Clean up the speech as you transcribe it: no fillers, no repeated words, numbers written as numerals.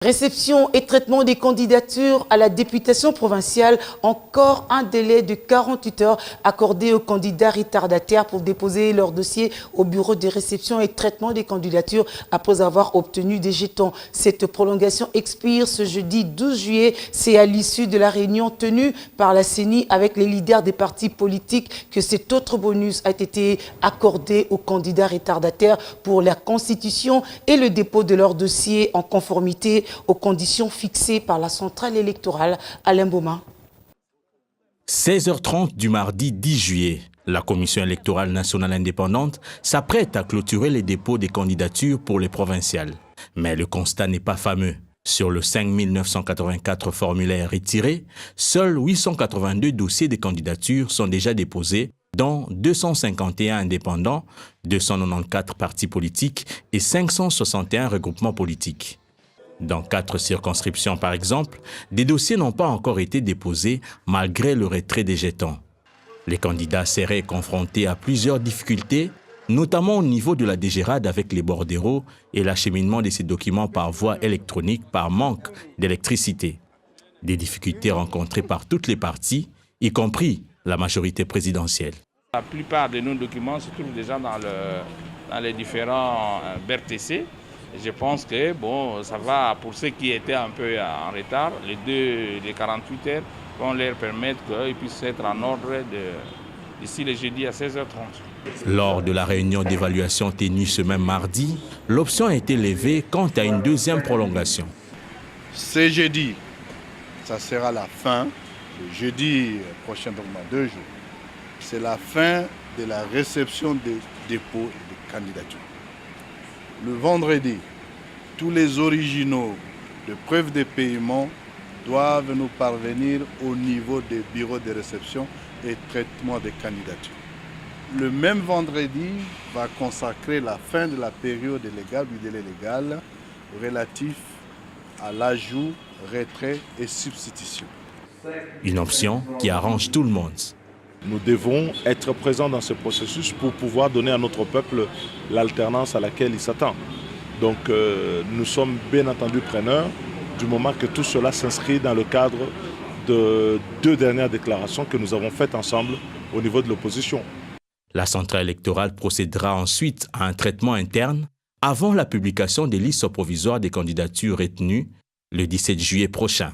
Réception et traitement des candidatures à la députation provinciale, encore un délai de 48 heures accordé aux candidats retardataires pour déposer leur dossier au bureau de réception et traitement des candidatures après avoir obtenu des jetons. Cette prolongation expire ce jeudi 12 juillet. C'est à l'issue de la réunion tenue par la CENI avec les leaders des partis politiques que cet autre bonus a été accordé aux candidats retardataires pour la constitution et le dépôt de leur dossier en conformité aux conditions fixées par la centrale électorale. Alain Boma. 16h30 du mardi 10 juillet, la Commission électorale nationale indépendante s'apprête à clôturer les dépôts des candidatures pour les provinciales. Mais le constat n'est pas fameux. Sur le 5 984 formulaires retirés, seuls 882 dossiers de candidatures sont déjà déposés, dont 251 indépendants, 294 partis politiques et 561 regroupements politiques. Dans 4 circonscriptions, par exemple, des dossiers n'ont pas encore été déposés malgré le retrait des jetons. Les candidats seraient confrontés à plusieurs difficultés, notamment au niveau de la dégérade avec les bordereaux et l'acheminement de ces documents par voie électronique par manque d'électricité. Des difficultés rencontrées par toutes les parties, y compris la majorité présidentielle. La plupart de nos documents se trouvent déjà dans les différents BRTC. Je pense que bon, ça va pour ceux qui étaient un peu en retard. Les 48 heures vont leur permettre qu'ils puissent être en ordre d'ici le jeudi à 16h30. Lors de la réunion d'évaluation tenue ce même mardi, l'option a été levée quant à une deuxième prolongation. Ce jeudi, ça sera la fin. Le jeudi prochain, donc dans 2 jours, c'est la fin de la réception des dépôts et des candidatures. Le vendredi, tous les originaux de preuves de paiement doivent nous parvenir au niveau des bureaux de réception et traitement des candidatures. Le même vendredi va consacrer la fin de la période légale, du délai légal, relatif à l'ajout, retrait et substitution. Une option qui arrange tout le monde. Nous devons être présents dans ce processus pour pouvoir donner à notre peuple l'alternance à laquelle il s'attend. Donc nous sommes bien entendu preneurs du moment que tout cela s'inscrit dans le cadre de 2 dernières déclarations que nous avons faites ensemble au niveau de l'opposition. La centrale électorale procédera ensuite à un traitement interne avant la publication des listes provisoires des candidatures retenues le 17 juillet prochain.